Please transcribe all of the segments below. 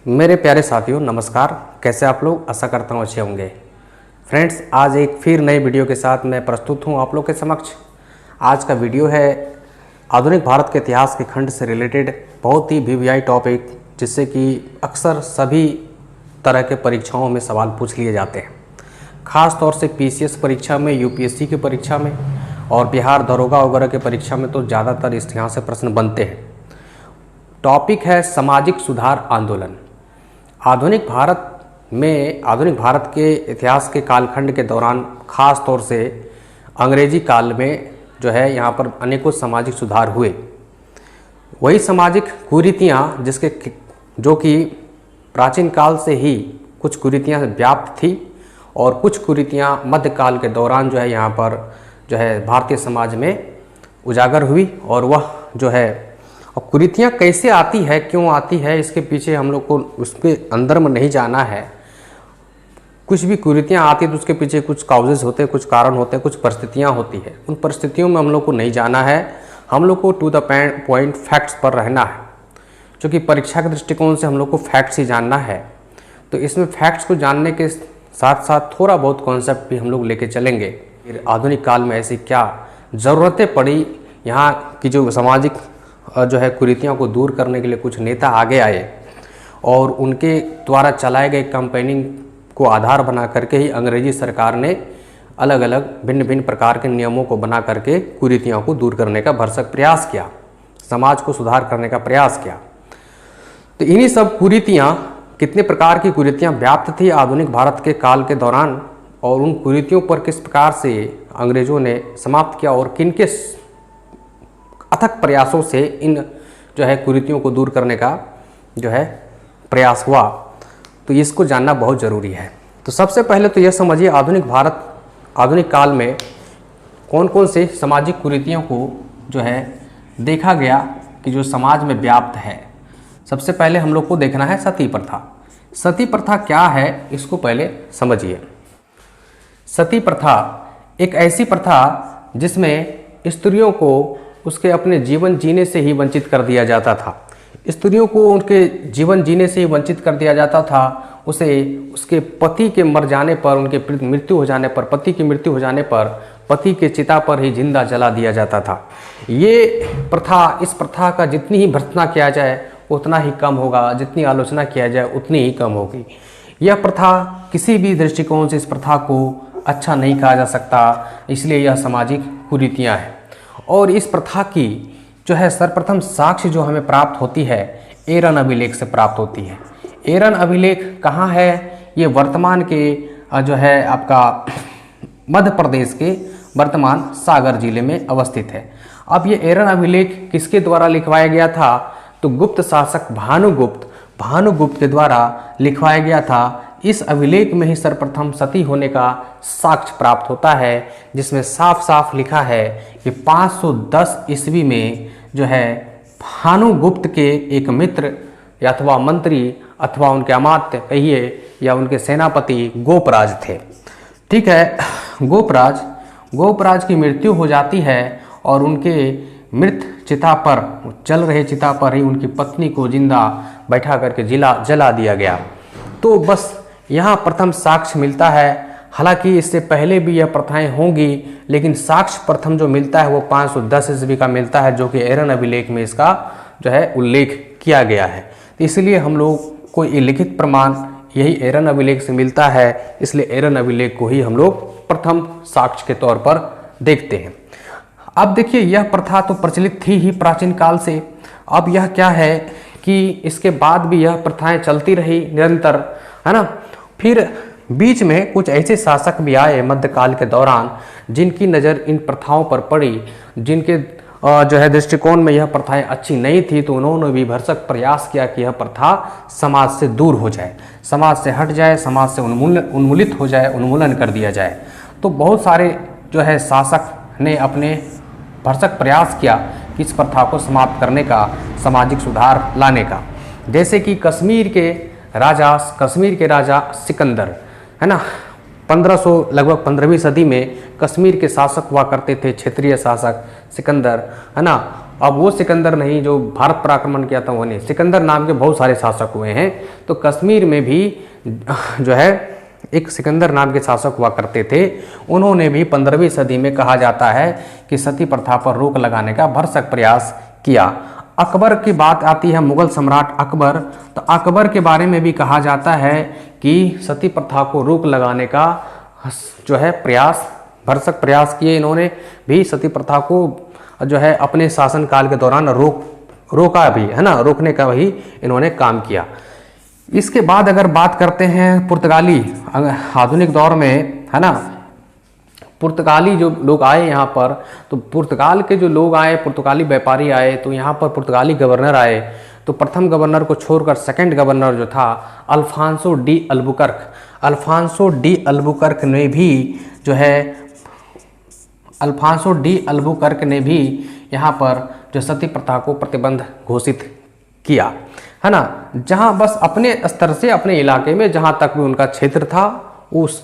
मेरे प्यारे साथियों नमस्कार। कैसे आप लोग? आशा करता हूँ अच्छे होंगे। फ्रेंड्स, आज एक फिर नई वीडियो के साथ मैं प्रस्तुत हूँ आप लोग के समक्ष। आज का वीडियो है आधुनिक भारत के इतिहास के खंड से रिलेटेड बहुत ही वीवीआई टॉपिक, जिससे कि अक्सर सभी तरह के परीक्षाओं में सवाल पूछ लिए जाते हैं। ख़ास तौर से पीसीएस परीक्षा में, यूपीएससी की परीक्षा में और बिहार दरोगा वगैरह के परीक्षा में तो ज़्यादातर इस यहाँ से प्रश्न बनते हैं। टॉपिक है सामाजिक सुधार आंदोलन। आधुनिक भारत के इतिहास के कालखंड के दौरान ख़ास तौर से अंग्रेजी काल में जो है यहाँ पर अनेकों सामाजिक सुधार हुए। वही सामाजिक कुरीतियाँ जो कि प्राचीन काल से ही कुछ कुरीतियाँ व्याप्त थी और कुछ कुरीतियाँ मध्यकाल के दौरान जो है यहाँ पर जो है भारतीय समाज में उजागर हुई। और वह जो है अब कुरीतियाँ कैसे आती है, क्यों आती है, इसके पीछे हम लोग को उसके अंदर में नहीं जाना है। कुछ भी कुरीतियाँ आती है तो उसके पीछे कुछ काउजेस होते हैं, कुछ कारण होते हैं, कुछ परिस्थितियाँ होती है। उन परिस्थितियों में हम लोग को नहीं जाना है। हम लोग को टू द पॉइंट फैक्ट्स पर रहना है, क्योंकि परीक्षा के दृष्टिकोण से हम लोग को फैक्ट्स ही जानना है। तो इसमें फैक्ट्स को जानने के साथ साथ थोड़ा बहुत कॉन्सेप्ट भी हम लोग लेके चलेंगे। फिर आधुनिक काल में ऐसी क्या ज़रूरतें पड़ी, यहाँ की जो सामाजिक जो है कुरीतियों को दूर करने के लिए कुछ नेता आगे आए और उनके द्वारा चलाए गए कैंपेनिंग को आधार बना करके ही अंग्रेजी सरकार ने अलग अलग भिन्न भिन्न प्रकार के नियमों को बना करके कुरीतियों को दूर करने का भरसक प्रयास किया, समाज को सुधार करने का प्रयास किया। तो इन्हीं सब कुरीतियाँ, कितने प्रकार की कुरीतियाँ व्याप्त थी आधुनिक भारत के काल के दौरान, और उन कुरीतियों पर किस प्रकार से अंग्रेजों ने समाप्त किया और किनके अथक प्रयासों से इन जो है कुरीतियों को दूर करने का जो है प्रयास हुआ, तो इसको जानना बहुत ज़रूरी है। तो सबसे पहले तो यह समझिए आधुनिक काल में कौन कौन से सामाजिक कुरीतियों को जो है देखा गया कि जो समाज में व्याप्त है। सबसे पहले हम लोग को देखना है सती प्रथा। सती प्रथा क्या है, इसको पहले समझिए। सती प्रथा एक ऐसी प्रथा जिसमें स्त्रियों को उसके अपने जीवन जीने से ही वंचित कर दिया जाता था। स्त्रियों को उनके जीवन जीने से ही वंचित कर दिया जाता था। उसे उसके पति के मर जाने पर, उनके मृत्यु हो जाने पर, पति की मृत्यु हो जाने पर पति के चिता पर ही जिंदा जला दिया जाता था। ये प्रथा, इस प्रथा का जितनी ही भर्त्सना किया जाए उतना ही कम होगा, जितनी आलोचना किया जाए उतनी ही कम होगी। यह प्रथा किसी भी दृष्टिकोण से इस प्रथा को अच्छा नहीं कहा जा सकता, इसलिए यह सामाजिक कुरीतियाँ हैं। और इस प्रथा की जो है सर्वप्रथम साक्ष्य जो हमें प्राप्त होती है एरन अभिलेख से प्राप्त होती है। एरन अभिलेख कहाँ है? ये वर्तमान के जो है आपका मध्य प्रदेश के वर्तमान सागर जिले में अवस्थित है। अब ये एरन अभिलेख किसके द्वारा लिखवाया गया था? तो गुप्त शासक भानुगुप्त के द्वारा लिखवाया गया था। इस अभिलेख में ही सर्वप्रथम सती होने का साक्ष्य प्राप्त होता है, जिसमें साफ साफ लिखा है कि 510 ईस्वी में जो है भानुगुप्त के एक मित्र अथवा मंत्री अथवा उनके अमात्य कहिए या उनके सेनापति गोपराज थे। ठीक है, गोपराज की मृत्यु हो जाती है और उनके मृत चिता पर, जल रहे चिता पर ही उनकी पत्नी को जिंदा बैठा करके जला दिया गया। तो बस यहाँ प्रथम साक्ष्य मिलता है। हालांकि इससे पहले भी यह प्रथाएं होंगी, लेकिन साक्ष्य प्रथम जो मिलता है वो 510 ईस्वी का मिलता है, जो कि एरन अभिलेख में इसका जो है उल्लेख किया गया है। तो इसलिए हम लोग को ये लिखित प्रमाण यही एरन अभिलेख से मिलता है, इसलिए एरन अभिलेख को ही हम लोग प्रथम साक्ष्य के तौर पर देखते हैं। अब देखिए, यह प्रथा तो प्रचलित थी ही प्राचीन काल से। अब यह क्या है कि इसके बाद भी यह प्रथाएं चलती रही निरंतर, है ना। फिर बीच में कुछ ऐसे शासक भी आए मध्यकाल के दौरान जिनकी नज़र इन प्रथाओं पर पड़ी, जिनके जो है दृष्टिकोण में यह प्रथाएं अच्छी नहीं थी, तो उन्होंने भी भरसक प्रयास किया कि यह प्रथा समाज से दूर हो जाए, समाज से हट जाए, समाज से उन्मूलित हो जाए, उन्मूलन कर दिया जाए। तो बहुत सारे जो है शासक ने अपने भरसक प्रयास किया कि इस प्रथा को समाप्त करने का, सामाजिक सुधार लाने का। जैसे कि कश्मीर के राजा सिकंदर, है ना, 1500 लगभग 15वीं सदी में कश्मीर के शासक हुआ करते थे, क्षेत्रीय शासक सिकंदर, है ना। अब वो सिकंदर नहीं जो भारत पर आक्रमण किया था, वो नहीं, सिकंदर नाम के बहुत सारे शासक हुए हैं। तो कश्मीर में भी जो है एक सिकंदर नाम के शासक हुआ करते थे। उन्होंने भी 15वीं सदी में कहा जाता है कि सती प्रथा पर रोक लगाने का भरसक प्रयास किया। अकबर की बात आती है, मुगल सम्राट अकबर। तो अकबर के बारे में भी कहा जाता है कि सती प्रथा को रोक लगाने का जो है प्रयास, भरसक प्रयास किए इन्होंने भी। सती प्रथा को जो है अपने शासनकाल के दौरान रोका भी, है ना, रोकने का भी इन्होंने काम किया। इसके बाद अगर बात करते हैं पुर्तगाली, आधुनिक दौर में, है ना, पुर्तगाली जो लोग आए यहाँ पर, तो पुर्तगाल के जो लोग आए, पुर्तगाली व्यापारी आए, तो यहाँ पर पुर्तगाली गवर्नर आए। तो प्रथम गवर्नर को छोड़कर सेकंड गवर्नर जो था Alfonso de Albuquerque, Alfonso de Albuquerque ने भी जो है, अल्फांसो डी अल्बुकर्क ने भी यहाँ पर जो सती प्रथा को प्रतिबंध घोषित किया, है ना। जहाँ बस अपने स्तर से, अपने इलाके में जहाँ तक भी उनका क्षेत्र था, उस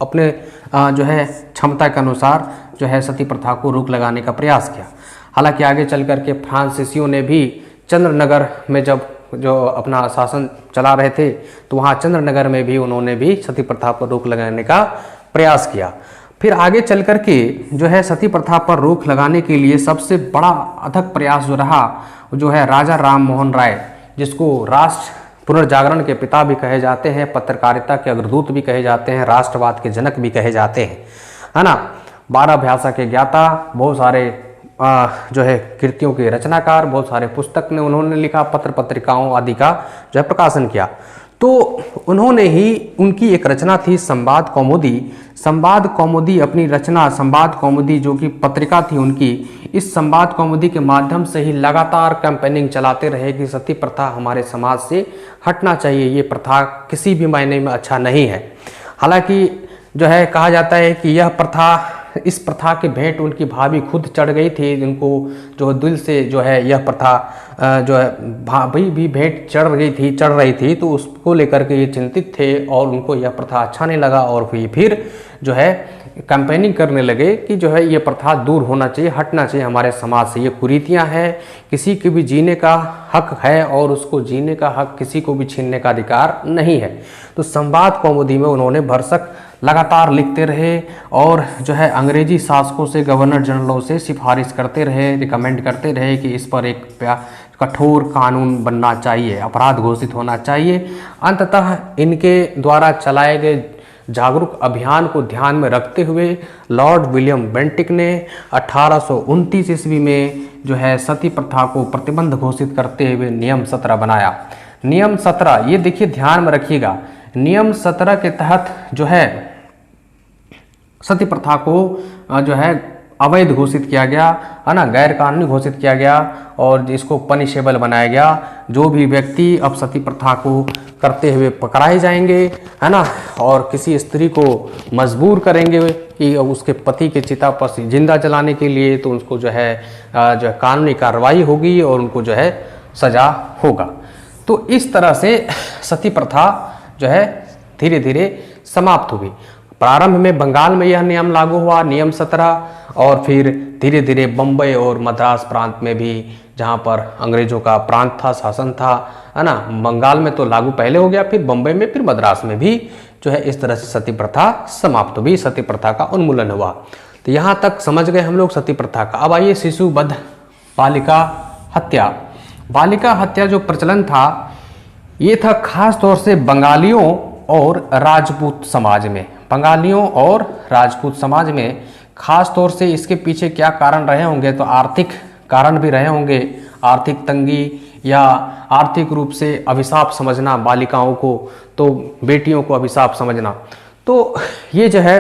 अपने जो है क्षमता के अनुसार जो है सती प्रथा को रोक लगाने का प्रयास किया। हालांकि आगे चल करके फ्रांसीसियों ने भी चंद्रनगर में जब जो अपना शासन चला रहे थे, तो वहाँ चंद्रनगर में भी उन्होंने भी सती प्रथा पर रोक लगाने का प्रयास किया। फिर आगे चल करके जो है सती प्रथा पर रोक लगाने के लिए सबसे बड़ा अथक प्रयास जो रहा, जो है राजा राम मोहन राय, जिसको राष्ट्र पुनर्जागरण के पिता भी कहे जाते हैं, पत्रकारिता के अग्रदूत भी कहे जाते हैं, राष्ट्रवाद के जनक भी कहे जाते हैं, है ना। 12 भाषा के ज्ञाता, बहुत सारे जो है कृतियों के रचनाकार, बहुत सारे पुस्तक ने उन्होंने लिखा, पत्र पत्रिकाओं आदि का जो है प्रकाशन किया। तो उन्होंने ही, उनकी एक रचना थी संवाद कौमुदी। संवाद कौमुदी अपनी रचना, संवाद कौमुदी जो कि पत्रिका थी उनकी, इस संवाद कौमुदी के माध्यम से ही लगातार कैंपेनिंग चलाते रहे कि सती प्रथा हमारे समाज से हटना चाहिए, ये प्रथा किसी भी मायने में अच्छा नहीं है। हालांकि जो है कहा जाता है कि यह प्रथा, इस प्रथा के भेंट उनकी भाभी खुद चढ़ गई थी, जिनको जो दिल से जो है यह प्रथा जो है भाभी भी भेंट चढ़ रही थी, तो उसको लेकर के ये चिंतित थे और उनको यह प्रथा अच्छा नहीं लगा और फिर जो है कैंपेनिंग करने लगे कि जो है ये प्रथा दूर होना चाहिए, हटना चाहिए हमारे समाज से, ये कुरीतियाँ हैं, किसी के भी जीने का हक है और उसको जीने का हक किसी को भी छीनने का अधिकार नहीं है। तो संवाद कौमुदी में उन्होंने भरसक लगातार लिखते रहे और जो है अंग्रेजी शासकों से, गवर्नर जनरलों से सिफारिश करते रहे, रिकमेंड करते रहे कि इस पर एक कठोर कानून बनना चाहिए, अपराध घोषित होना चाहिए। अंततः इनके द्वारा चलाए गए जागरूक अभियान को ध्यान में रखते हुए लॉर्ड विलियम बेंटिक ने 1829 ईस्वी में जो है सती प्रथा को प्रतिबंध घोषित करते हुए नियम 17 बनाया। नियम 17, ये देखिए ध्यान में रखिएगा, नियम 17 के तहत जो है सती प्रथा को जो है अवैध घोषित किया गया, है ना, गैर कानूनी घोषित किया गया और इसको पनिशेबल बनाया गया। जो भी व्यक्ति अब सती प्रथा को करते हुए पकड़ाए जाएंगे, है ना, और किसी स्त्री को मजबूर करेंगे कि उसके पति के चिता पर जिंदा जलाने के लिए, तो उसको जो है कानूनी कार्रवाई होगी और उनको जो है सजा होगा। तो इस तरह से सती प्रथा जो है धीरे धीरे समाप्त हुई। प्रारंभ में बंगाल में यह नियम लागू हुआ, नियम 17, और फिर धीरे धीरे बम्बई और मद्रास प्रांत में भी, जहाँ पर अंग्रेजों का प्रांत था, शासन था, है ना, बंगाल में तो लागू पहले हो गया, फिर बम्बई में, फिर मद्रास में भी जो है इस तरह से सती प्रथा समाप्त हुई, सती प्रथा का उन्मूलन हुआ। तो यहाँ तक समझ गए हम लोग सती प्रथा का। अब आइए शिशुवध, बालिका हत्या। बालिका हत्या जो प्रचलन था, ये था खास तौर से बंगालियों और राजपूत समाज में, बंगालियों और राजपूत समाज में खास तौर से। इसके पीछे क्या कारण रहे होंगे, तो आर्थिक कारण भी रहे होंगे, आर्थिक तंगी या आर्थिक रूप से अभिशाप समझना बालिकाओं को, तो बेटियों को अभिशाप समझना, तो ये जो है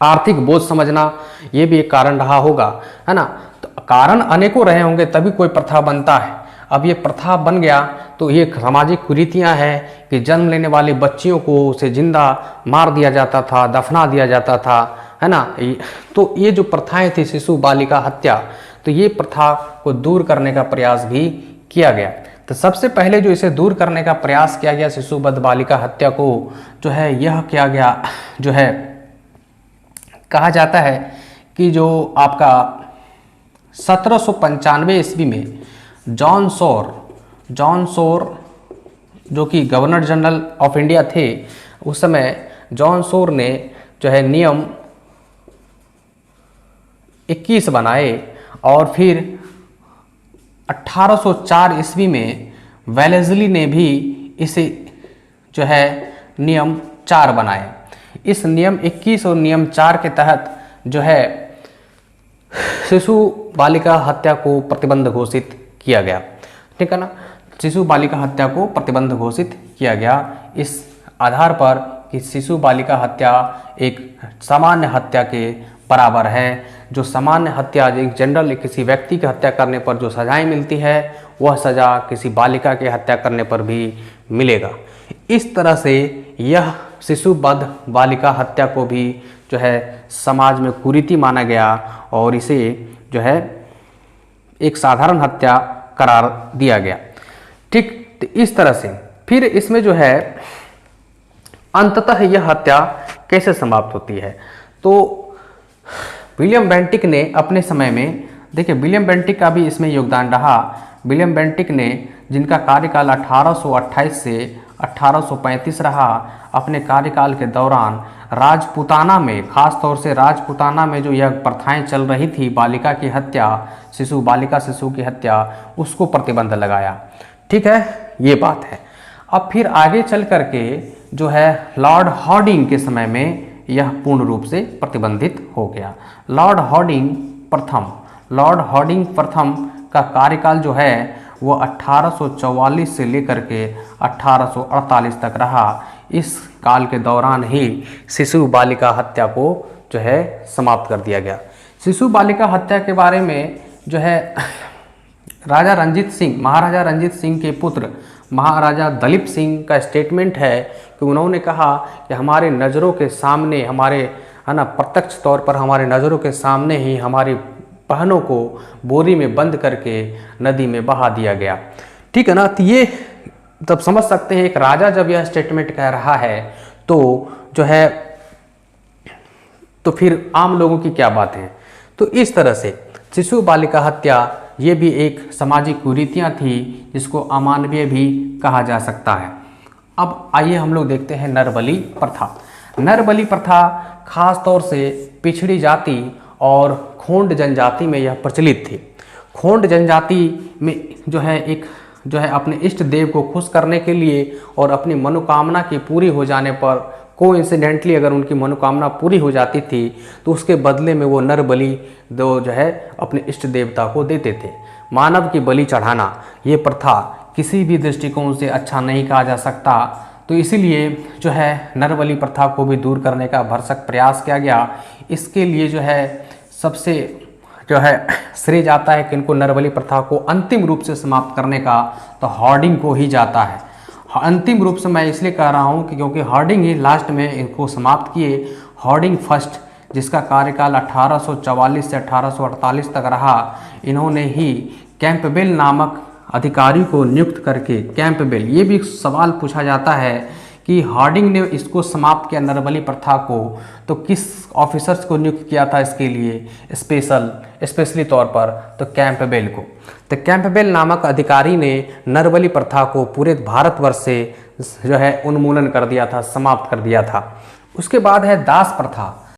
आर्थिक बोझ समझना, ये भी एक कारण रहा होगा, है ना। तो कारण अनेकों रहे होंगे, तभी कोई प्रथा बनता है। अब ये प्रथा बन गया तो ये सामाजिक कुरीतियां हैं कि जन्म लेने वाली बच्चियों को उसे जिंदा मार दिया जाता था, दफना दिया जाता था, है ना। तो ये जो प्रथाएं थी, शिशु बालिका हत्या, तो ये प्रथा को दूर करने का प्रयास भी किया गया। तो सबसे पहले जो इसे दूर करने का प्रयास किया गया, शिशुवध बालिका हत्या को जो है यह किया गया, जो है कहा जाता है कि जो आपका 1795 ईस्वी में जॉन शोर जो कि गवर्नर जनरल ऑफ इंडिया थे उस समय, जॉन शोर ने जो है नियम 21 बनाए और फिर 1804 ईस्वी में वेलेस्ली ने भी इसे जो है नियम 4 बनाए। इस नियम 21 और नियम 4 के तहत जो है शिशु बालिका हत्या को प्रतिबंध घोषित किया गया। ठीक है ना, शिशु बालिका हत्या को प्रतिबंध घोषित किया गया इस आधार पर कि शिशु बालिका हत्या एक सामान्य हत्या के बराबर है। जो सामान्य हत्या जनरल किसी व्यक्ति की हत्या करने पर जो सजाएं मिलती है वह सज़ा किसी बालिका की हत्या करने पर भी मिलेगा। इस तरह से यह शिशुवध बालिका हत्या को भी जो है समाज में कुरीति माना गया और इसे जो है एक साधारण हत्या करार दिया गया। ठीक, तो इस तरह से फिर इसमें जो है अंततः यह हत्या कैसे समाप्त होती है, तो विलियम बेंटिक ने अपने समय में, देखिए विलियम बेंटिक का भी इसमें योगदान रहा। विलियम बेंटिक ने, जिनका कार्यकाल 1828 से 1835 रहा, अपने कार्यकाल के दौरान राजपूताना में, खास तौर से राजपूताना में जो यह प्रथाएं चल रही थी बालिका की हत्या, शिशु की हत्या, उसको प्रतिबंध लगाया। ठीक है, ये बात है। अब फिर आगे चल करके जो है लॉर्ड हॉर्डिंग के समय में यह पूर्ण रूप से प्रतिबंधित हो गया। लॉर्ड हॉर्डिंग प्रथम का कार्यकाल जो है वो 1844 से लेकर के 1848 तक रहा। इस काल के दौरान ही शिशु बालिका हत्या को जो है समाप्त कर दिया गया। शिशु बालिका हत्या के बारे में जो है महाराजा रंजीत सिंह के पुत्र महाराजा दलीप सिंह का स्टेटमेंट है कि उन्होंने कहा कि हमारे नज़रों के सामने, हमारे है ना प्रत्यक्ष तौर पर हमारे नज़रों के सामने ही हमारी बहनों को बोरी में बंद करके नदी में बहा दिया गया। ठीक है ना, तो ये तब समझ सकते हैं एक राजा जब यह स्टेटमेंट कह रहा है तो जो है तो फिर आम लोगों की क्या बात है। तो इस तरह से शिशु बालिका हत्या ये भी एक सामाजिक कुरीतियाँ थी जिसको अमानवीय भी कहा जा सकता है। अब आइए हम लोग देखते हैं नरबलि प्रथा। नरबलि प्रथा खास तौर से पिछड़ी जाति और खोंड जनजाति में यह प्रचलित थी। खोंड जनजाति में जो है अपने इष्ट देव को खुश करने के लिए और अपनी मनोकामना की पूरी हो जाने पर कोइंसिडेंटली अगर उनकी मनोकामना पूरी हो जाती थी तो उसके बदले में वो नर बलि जो है अपने इष्ट देवता को देते थे। मानव की बलि चढ़ाना ये प्रथा किसी भी दृष्टिकोण से अच्छा नहीं कहा जा सकता, तो इसीलिए जो है नर बलि प्रथा को भी दूर करने का भरसक प्रयास किया गया। इसके लिए जो है सबसे जो है श्रेय जाता है कि इनको नरबलि प्रथा को अंतिम रूप से समाप्त करने का तो हॉर्डिंग को ही जाता है। अंतिम रूप से मैं इसलिए कह रहा हूँ कि क्योंकि हॉर्डिंग ही लास्ट में इनको समाप्त किए। हॉर्डिंग फर्स्ट, जिसका कार्यकाल 1844 से 1848 तक रहा, इन्होंने ही कैंपबेल नामक अधिकारी को नियुक्त करके, कैंपबेल, ये भी सवाल पूछा जाता है कि हॉर्डिंग ने इसको समाप्त किया नरबलि प्रथा को, तो किस ऑफिसर्स को नियुक्त किया था इसके लिए स्पेशली तौर पर, तो कैंपबेल को। तो कैंपबेल नामक अधिकारी ने नरबलि प्रथा को पूरे भारतवर्ष से जो है उन्मूलन कर दिया था, समाप्त कर दिया था। उसके बाद है दास प्रथा।